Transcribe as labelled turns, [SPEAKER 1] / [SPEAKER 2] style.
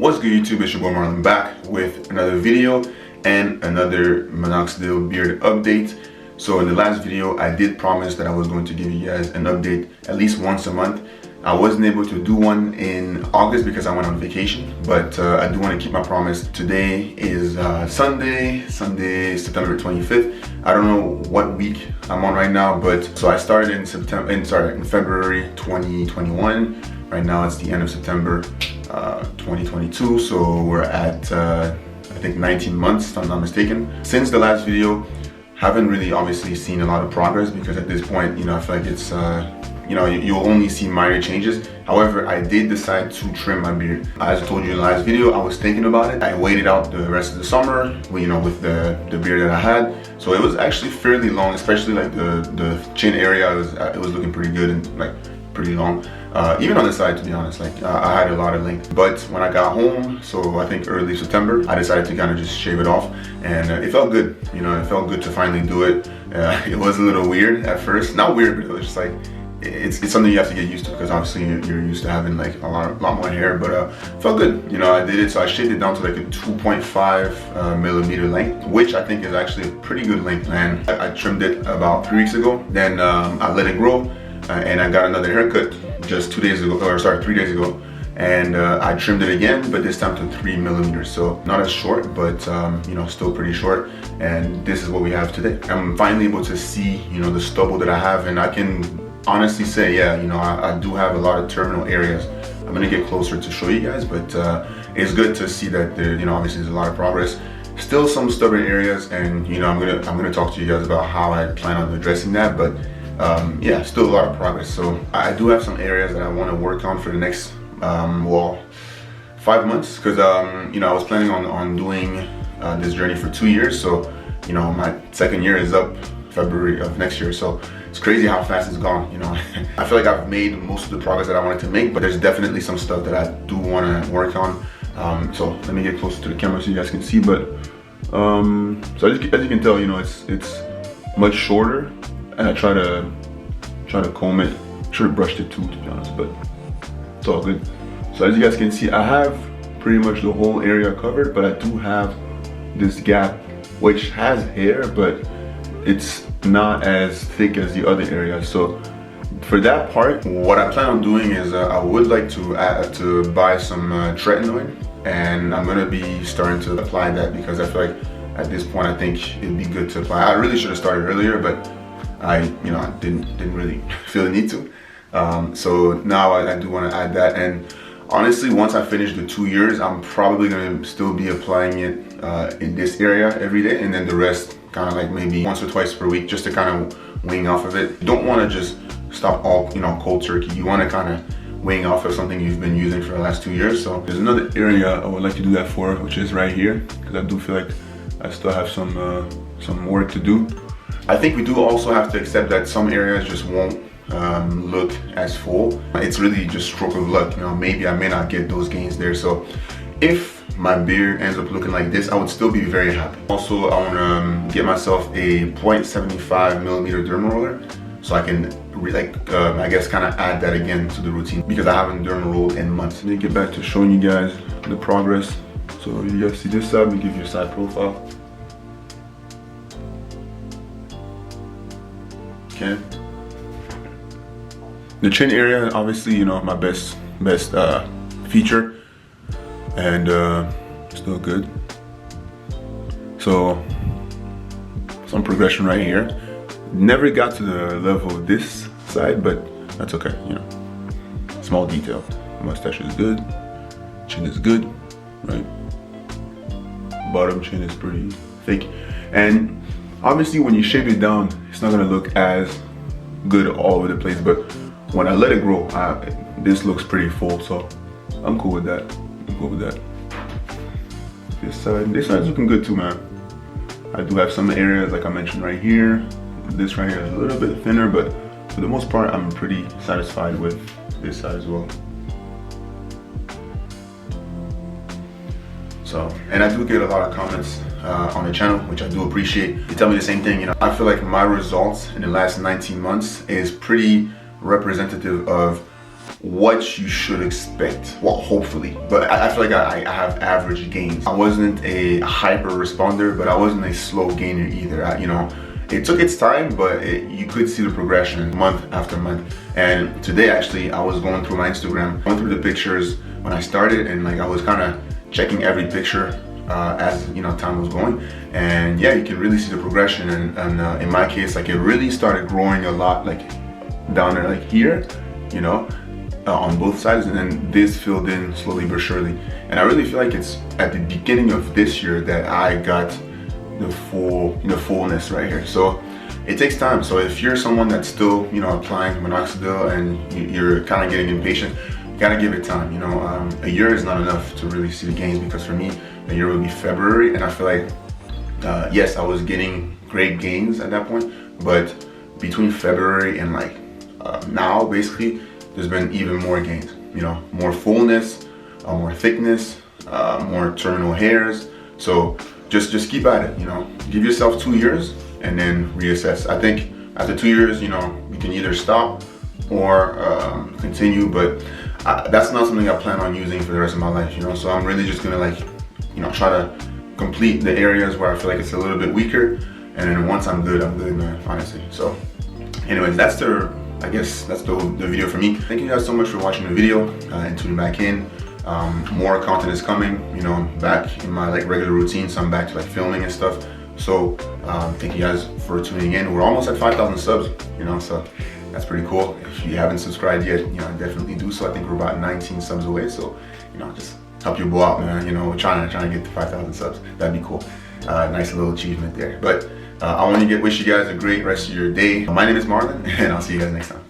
[SPEAKER 1] What's good YouTube, it's your boy Marlon back with another video and another Minoxidil beard update. So in the last video I did promise that I was going to give you guys an update at least once a month. I wasn't able to do one in August because I went on vacation, but I do want to keep my promise. Today is Sunday, September 25th. I don't know what week I'm on right now, but so I started in February 2021. Right now it's the end of September 2022, so we're at I think 19 months if I'm not mistaken. Since the last video, haven't really obviously seen a lot of progress because at this point, you know, I feel like it's you'll only see minor changes. However, I did decide to trim my beard. As I told you in the last video, I was thinking about it. I waited out the rest of the summer, you know, with the beard that I had. So it was actually fairly long, especially like the chin area. It was looking pretty good and like pretty long. Even on the side, to be honest, like I had a lot of length. But when I got home, so I think early September, I decided to kind of just shave it off, and it felt good. You know, it felt good to finally do it. It was a little weird at first, not weird, but it was just like it's something you have to get used to because obviously you're used to having like a lot more hair. But it felt good. You know, I did it, so I shaved it down to like a 2.5 millimeter length, which I think is actually a pretty good length, man. I trimmed it about 3 weeks ago. Then I let it grow. And I got another haircut just 3 days ago, and I trimmed it again, but this time to 3 millimeters. So not as short, but you know, still pretty short. And this is what we have today. I'm finally able to see, you know, the stubble that I have, and I can honestly say, yeah, you know, I do have a lot of terminal areas. I'm gonna get closer to show you guys, but it's good to see that there, you know, obviously there's a lot of progress. Still some stubborn areas, and you know, I'm gonna talk to you guys about how I plan on addressing that, but. Yeah, still a lot of progress. So I do have some areas that I want to work on for the next, well, 5 months, because you know, I was planning on doing this journey for 2 years. So you know, my second year is up February of next year. So it's crazy how fast it's gone. You know, I feel like I've made most of the progress that I wanted to make, but there's definitely some stuff that I do want to work on. So let me get closer to the camera so you guys can see. But so as you can tell, you know, it's much shorter. And I try to comb it. Should have brushed it too, to be honest, but it's all good. So as you guys can see, I have pretty much the whole area covered, but I do have this gap which has hair, but it's not as thick as the other areas. So for that part, what I plan on doing is I would like to buy some Tretinoin, and I'm gonna be starting to apply that because I feel like at this point I think it'd be good to apply. I really should have started earlier, but I didn't really feel the need to. So now I do want to add that, and honestly, once I finish the 2 years, I'm probably gonna still be applying it in this area every day, and then the rest kind of like maybe once or twice per week, just to kind of wing off of it. You don't want to just stop all, you know, cold turkey. You want to kind of wing off of something you've been using for the last 2 years. So there's another area I would like to do that for, which is right here, because I do feel like I still have some work to do. I think we do also have to accept that some areas just won't look as full. It's really just stroke of luck, you know, maybe I may not get those gains there. So if my beard ends up looking like this, I would still be very happy. Also, I want to get myself a 0.75 millimeter dermaroller so I can I guess kind of add that again to the routine because I haven't dermarolled in months. Let me get back to showing you guys the progress. So you guys see this side, let me give you a side profile. Okay. The chin area, obviously, you know, my best feature, and still good. So some progression right here. Never got to the level of this side, but that's okay. You know, small detail. Mustache is good. Chin is good, right? Bottom chin is pretty thick, and obviously when you shave it down, it's not gonna look as good all over the place, but when I let it grow, this looks pretty full, so I'm cool with that. This side's looking good too, man. I do have some areas, like I mentioned right here. This right here is a little bit thinner, but for the most part, I'm pretty satisfied with this side as well. So, and I do get a lot of comments on the channel, which I do appreciate. You tell me the same thing, you know. I feel like my results in the last 19 months is pretty representative of what you should expect. Well, hopefully, but I feel like I have average gains. I wasn't a hyper responder, but I wasn't a slow gainer either. You know, it took its time, but you could see the progression month after month. And today, actually, I was going through my Instagram, going through the pictures when I started, and like I was kind of checking every picture as you know time was going, and yeah, you can really see the progression. And in my case, like it really started growing a lot, like down there, like here, you know, on both sides, and then this filled in slowly but surely. And I really feel like it's at the beginning of this year that I got the fullness right here. So it takes time. So if you're someone that's still, you know, applying minoxidil and you're kind of getting impatient, you gotta give it time. You know, a year is not enough to really see the gains, because for me, a year would be February, and I feel like yes, I was getting great gains at that point, but between February and like now, basically, there's been even more gains. You know, more fullness, more thickness, more terminal hairs. So just keep at it. You know, give yourself 2 years and then reassess. I think after 2 years, you know, you can either stop or continue, but that's not something I plan on using for the rest of my life. You know, so I'm really just gonna like, you know, try to complete the areas where I feel like it's a little bit weaker, and then once I'm good, man, honestly. So anyways, that's I guess that's the video for me. Thank you guys so much for watching the video and tuning back in. More content is coming. You know, I'm back in my like regular routine, so I'm back to like filming and stuff. So thank you guys for tuning in. We're almost at 5,000 subs, you know, so that's pretty cool. If you haven't subscribed yet, you know, definitely do so. I think we're about 19 subs away, so you know, just help your boy out, man. You know, we're trying to get to 5,000 subs. That'd be cool. Nice little achievement there. But I want to wish you guys a great rest of your day. My name is Marlon, and I'll see you guys next time.